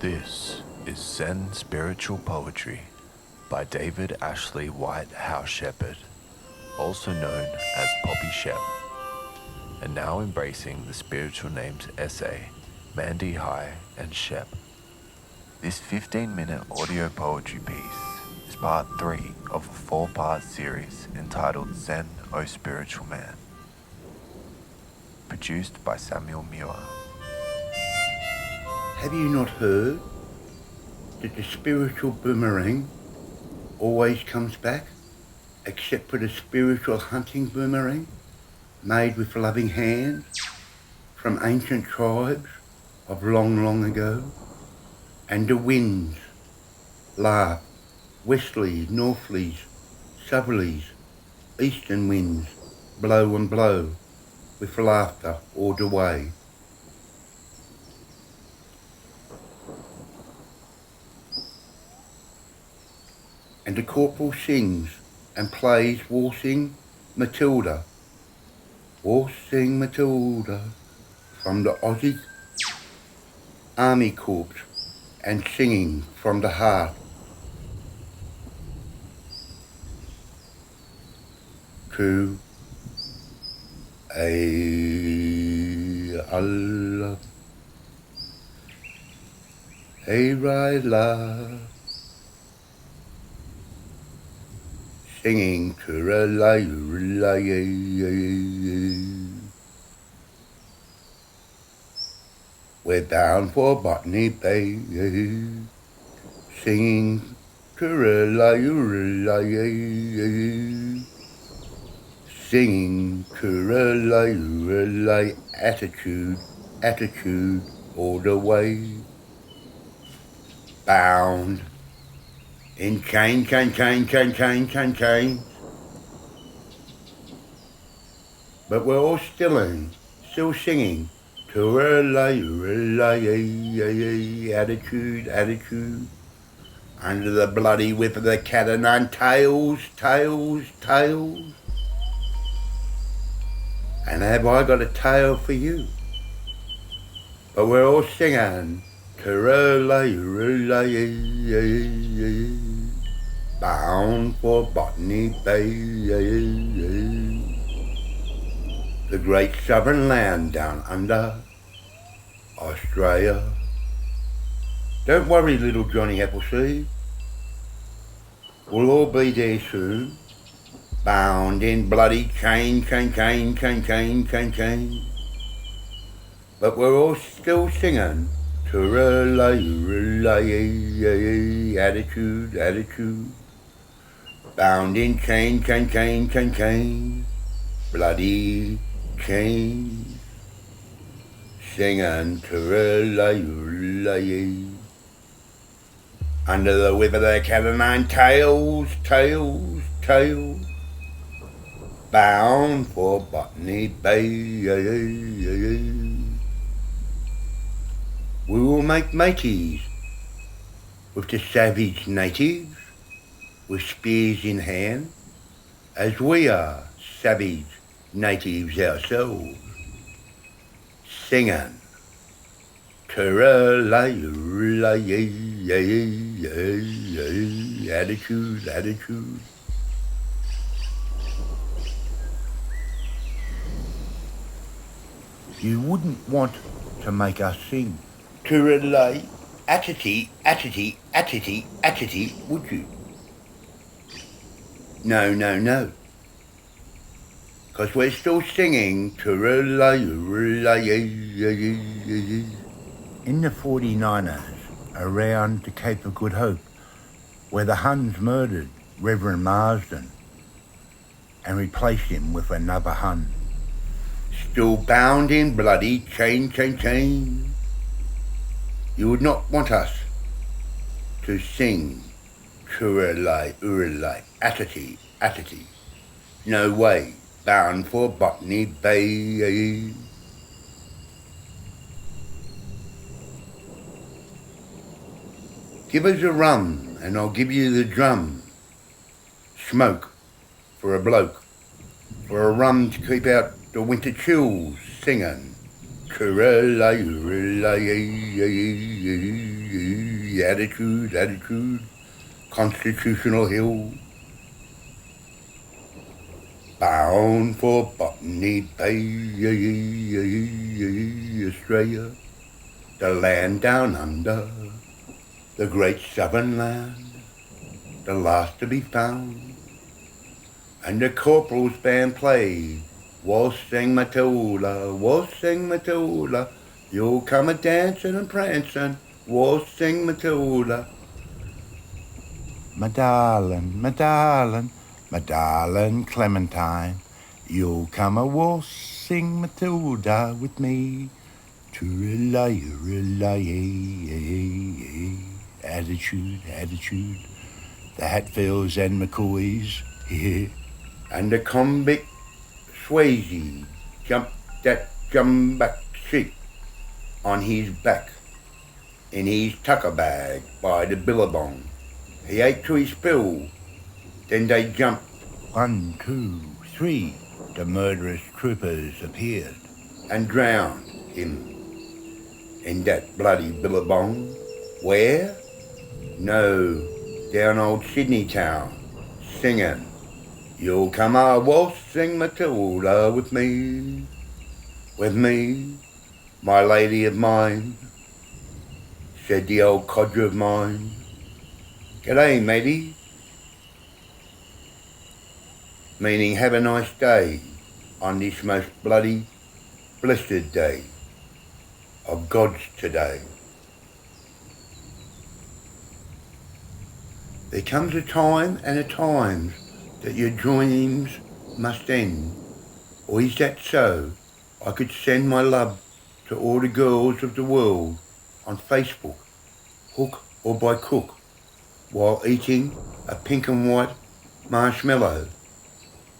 This is Zen Spiritual Poetry by David Ashley White Hou-Shepherd, also known as Poppy Shep, and now embracing the spiritual names Essay, Mandy High, and Shep. This 15-minute audio poetry piece is part 3 of a 4-part series entitled Zen, O Spiritual Man, produced by Samuel Muir. Have you not heard that the spiritual boomerang always comes back, except for the spiritual hunting boomerang made with loving hands from ancient tribes of long, long ago? And the winds laugh, westerlies, northlies, southerlies, eastern winds blow and blow with laughter all the way. And the corporal sings and plays waltzing Matilda, from the Aussie Army Corps, and singing from the heart. To Allah, Rila, singing to relay. We're bound for Botany Bay, singing to relay, singing to relay, attitude all the way. Bound in chain. But we're all still singing to relay, attitude, under the bloody whip of the cat o' nine tails. And have I got a tale for you? But we're all singing to relay, bound for Botany Bay, the great southern land down under Australia. Don't worry, little Johnny Appleseed, we'll all be there soon, bound in bloody chain. But we're all still singing to relay, attitude, bound in chain, bloody chain, singing to relay, under the whip of the cat o' nine tails, bound for Botany Bay. We will make mateys with the savage natives, with spears in hand, as we are savage natives ourselves, singing to relay, attitude. You wouldn't want to make us sing to relay, attity, would you? No. 'Cause we're still singing to relay. In the 49ers, around the Cape of Good Hope, where the Huns murdered Reverend Marsden and replaced him with another Hun, still bound in bloody chain. You would not want us to sing to relay, attity. No way, bound for Botany Bay. Give us a rum and I'll give you the drum. Smoke for a bloke, for a rum to keep out the winter chills, singing Attitude, attitude, Constitutional Hill. Bound for Botany Bay, Australia, the land down under, the great southern land, the last to be found. And the corporal's band played, waltz sang Matilda, you'll come a-dancing and prancing, waltz sing Matilda. My darling, my darling, my darling Clementine, you'll come a-waltzing Matilda with me. True-la-ya-la-ya. Attitude, attitude, the Hatfields and McCoys, and the convict Swayze jumped that jumback sheep on his back in his tucker bag by the billabong. He ate to his fill, then they jumped. 1, 2, 3, the murderous troopers appeared and drowned him in that bloody billabong. Where? No, down old Sydney town, singing, you'll come a-waltzing Matilda with me, my lady of mine, said the old codger of mine. G'day, matey, meaning have a nice day on this most bloody, blessed day of God's today. There comes a time and a times that your dreams must end, or is that so? I could send my love to all the girls of the world on Facebook, hook or by crook, while eating a pink and white marshmallow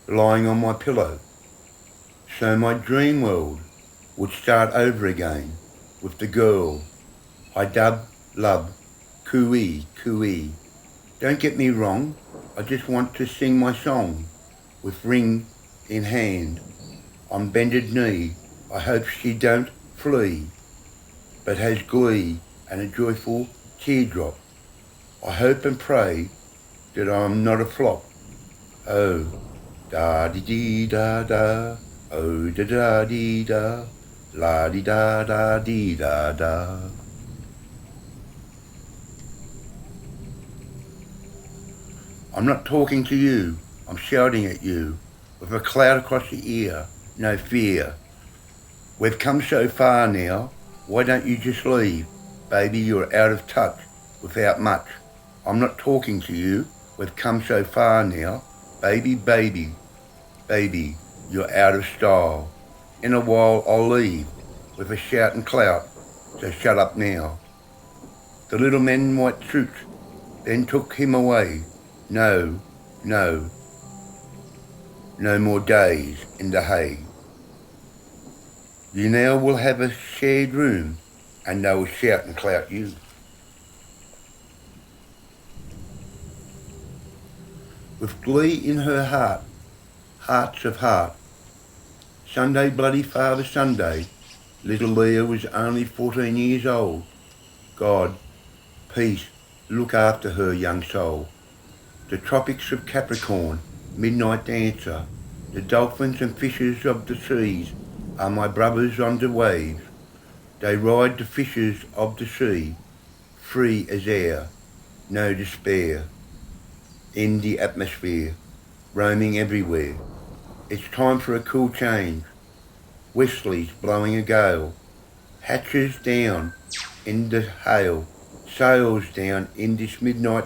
lying on my pillow. So my dream world would start over again with the girl I dub, love, cooey, cooey. Don't get me wrong, I just want to sing my song with ring in hand, on bended knee. I hope she don't flee, but has glee and a joyful teardrop. I hope and pray that I'm not a flop. Oh, da-dee-dee-da-da, oh, da-da-dee-da, la-dee-da-da-dee-da-da. I'm not talking to you, I'm shouting at you, with a cloud across the ear, no fear. We've come so far now, why don't you just leave? Baby, you're out of touch, without much. I'm not talking to you, we've come so far now. Baby, baby, baby, you're out of style. In a while I'll leave, with a shout and clout, so shut up now. The little men in white suits then took him away. No, no, no more days in the hay. You now will have a shared room, and they will shout and clout you. With glee in her heart, hearts of heart, Sunday, bloody Father Sunday, little Leah was only 14 years old. God, peace, look after her young soul. The tropics of Capricorn, midnight dancer, the dolphins and fishes of the seas are my brothers on the waves. They ride the fishes of the sea, free as air, no despair. In the atmosphere, roaming everywhere. It's time for a cool change. Westerlies blowing a gale, hatches down in the hail, sails down in this midnight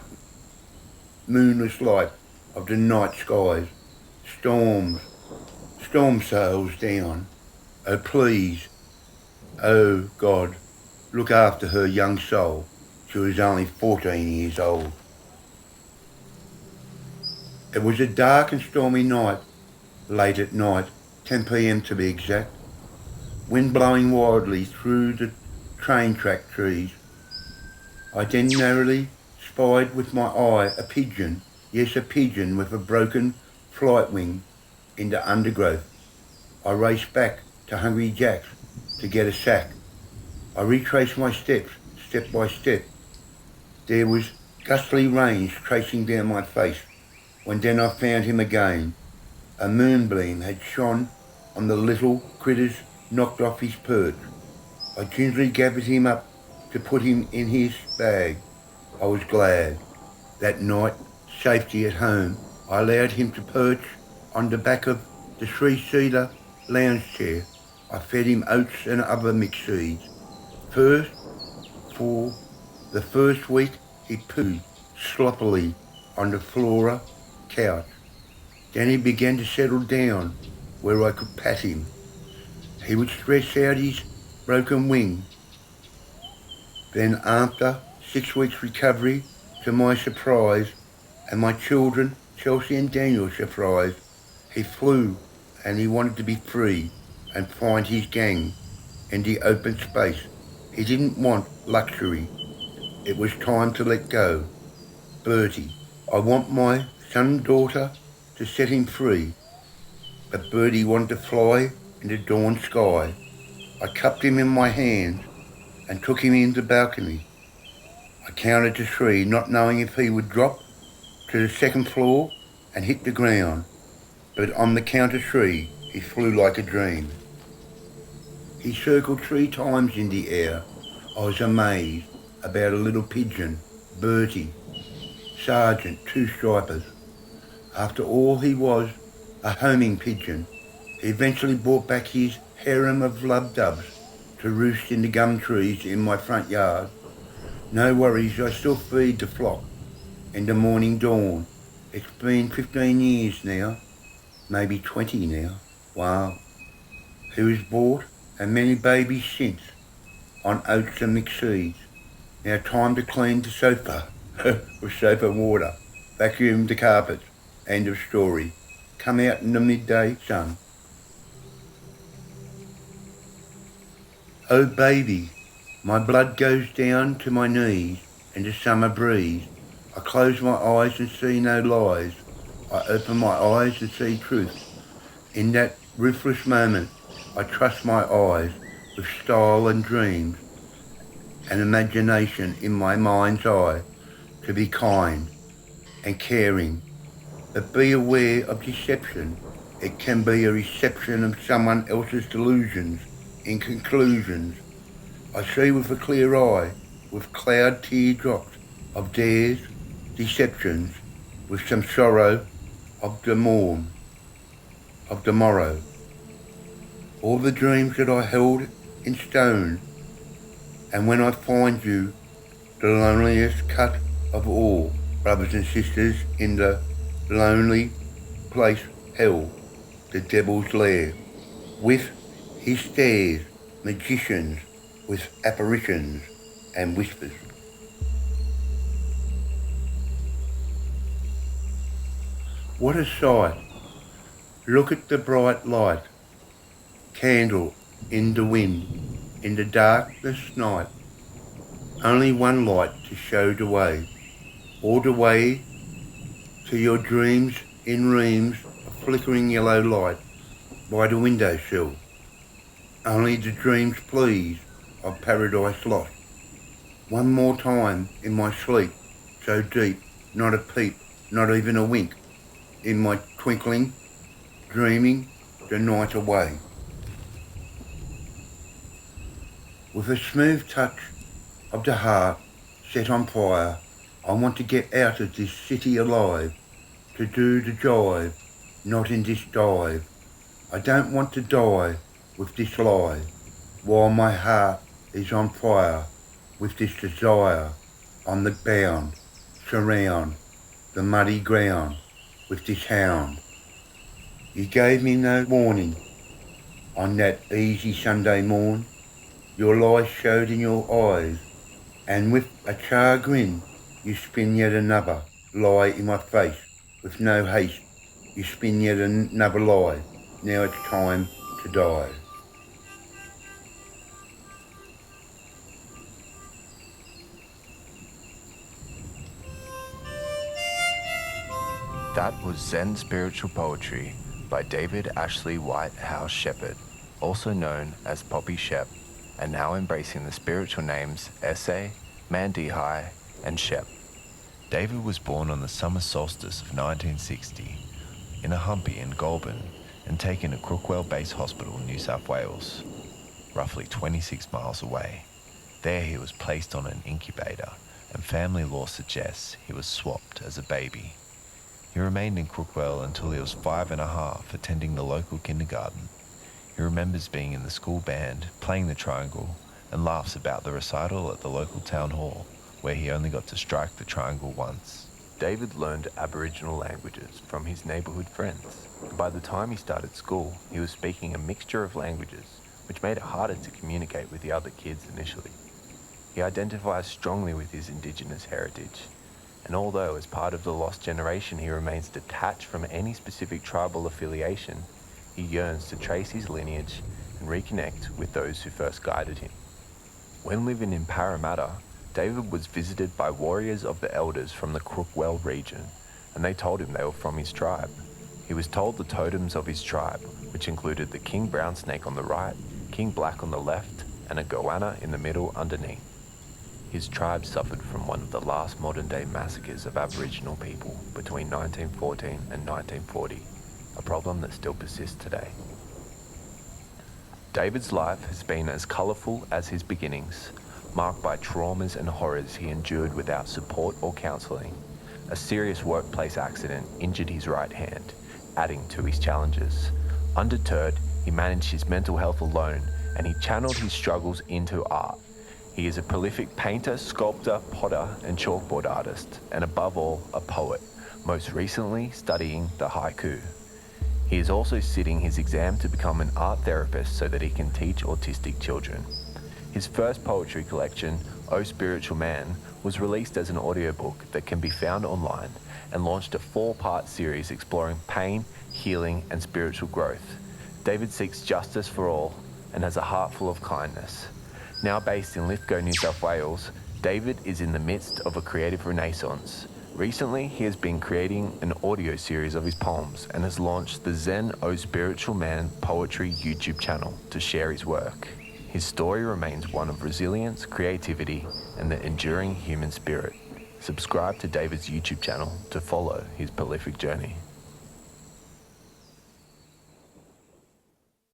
moonless light of the night skies. Storm sails down. Oh please, oh God, look after her young soul. She was only 14 years old. It was a dark and stormy night, late at night, 10 p.m. to be exact. Wind blowing wildly through the train track trees. I then narrowly spied with my eye a pigeon, yes, a pigeon with a broken flight wing in the undergrowth. I raced back to Hungry Jack's to get a sack. I retraced my steps, step by step. There was gustly rains tracing down my face, when then I found him again. A moonbeam had shone on the little critters knocked off his perch. I gingerly gathered him up to put him in his bag. I was glad. That night, safety at home, I allowed him to perch on the back of the three-seater lounge chair. I fed him oats and other mixed seeds. For the first week, he pooed sloppily on the Flora couch. Then he began to settle down where I could pat him. He would stretch out his broken wing. Then after 6 weeks recovery, to my surprise, and my children, Chelsea and Daniel's surprise, he flew and he wanted to be free and find his gang in the open space. He didn't want luxury. It was time to let go. Bertie, I want my son and daughter to set him free. But Bertie wanted to fly in the dawn sky. I cupped him in my hands and took him in the balcony. I counted to 3, not knowing if he would drop to the second floor and hit the ground. But on the count of 3, he flew like a dream. He circled 3 times in the air. I was amazed about a little pigeon, Bertie, Sergeant, 2 stripers. After all, he was a homing pigeon. He eventually brought back his harem of love doves to roost in the gum trees in my front yard. No worries, I still feed the flock in the morning dawn. It's been 15 years now, maybe 20 now. Wow. He was bought and many babies since on oats and mixed seeds. Now time to clean the sofa with soap and water, vacuum the carpets. End of story. Come out in the midday sun. Oh baby, my blood goes down to my knees in the summer breeze. I close my eyes and see no lies. I open my eyes and see truth. In that ruthless moment, I trust my eyes with style and dreams and imagination in my mind's eye to be kind and caring. But be aware of deception. It can be a reception of someone else's delusions in conclusions. I see with a clear eye, with cloud teardrops of dares, deceptions, with some sorrow of the morn, of the morrow. All the dreams that I held in stone, and when I find you, the loneliest cut of all, brothers and sisters, in the lonely place hell, the devil's lair, with his stares, magicians, with apparitions and whispers. What a sight! Look at the bright light, candle in the wind, in the darkness night. Only one light to show the way, all the way to your dreams in reams of flickering yellow light by the windowsill. Only the dreams please of paradise lost. One more time in my sleep, so deep, not a peep, not even a wink, in my twinkling, dreaming the night away. With a smooth touch of the heart set on fire, I want to get out of this city alive, to do the jive, not in this dive. I don't want to die with this lie, while my heart is on fire with this desire, on the bound, surround the muddy ground with this hound. You gave me no warning on that easy Sunday morn. Your lies showed in your eyes, and with a char grin, you spin yet another lie in my face. With no haste, you spin yet another lie. Now it's time to die. That was Zen Spiritual Poetry by David Ashley White Hou-Shepherd. also known as Poppy Shep, and now embracing the spiritual names Essay, Mandihai, and Shep. David was born on the summer solstice of 1960 in a humpy in Goulburn and taken to Crookwell Base Hospital, New South Wales, roughly 26 miles away. There he was placed on an incubator, and family law suggests he was swapped as a baby. He remained in Crookwell until he was 5.5, attending the local kindergarten. He remembers being in the school band, playing the triangle, and laughs about the recital at the local town hall, where he only got to strike the triangle once. David learned Aboriginal languages from his neighbourhood friends, and by the time he started school, he was speaking a mixture of languages, which made it harder to communicate with the other kids initially. He identifies strongly with his Indigenous heritage, and although as part of the lost generation he remains detached from any specific tribal affiliation, he yearns to trace his lineage and reconnect with those who first guided him. When living in Parramatta, David was visited by warriors of the elders from the Crookwell region, and they told him they were from his tribe. He was told the totems of his tribe, which included the King Brown Snake on the right, King Black on the left, and a goanna in the middle underneath. His tribe suffered from one of the last modern-day massacres of Aboriginal people between 1914 and 1940, a problem that still persists today. David's life has been as colourful as his beginnings, marked by traumas and horrors he endured without support or counselling. A serious workplace accident injured his right hand, adding to his challenges. Undeterred, he managed his mental health alone, and he channeled his struggles into art. He is a prolific painter, sculptor, potter, and chalkboard artist, and above all, a poet, most recently studying the haiku. He is also sitting his exam to become an art therapist so that he can teach autistic children. His first poetry collection, O Spiritual Man, was released as an audiobook that can be found online and launched a 4-part series exploring pain, healing, and spiritual growth. David seeks justice for all and has a heart full of kindness. Now based in Lithgow, New South Wales, David is in the midst of a creative renaissance. Recently, he has been creating an audio series of his poems and has launched the Zen O Spiritual Man Poetry YouTube channel to share his work. His story remains one of resilience, creativity, and the enduring human spirit. Subscribe to David's YouTube channel to follow his prolific journey.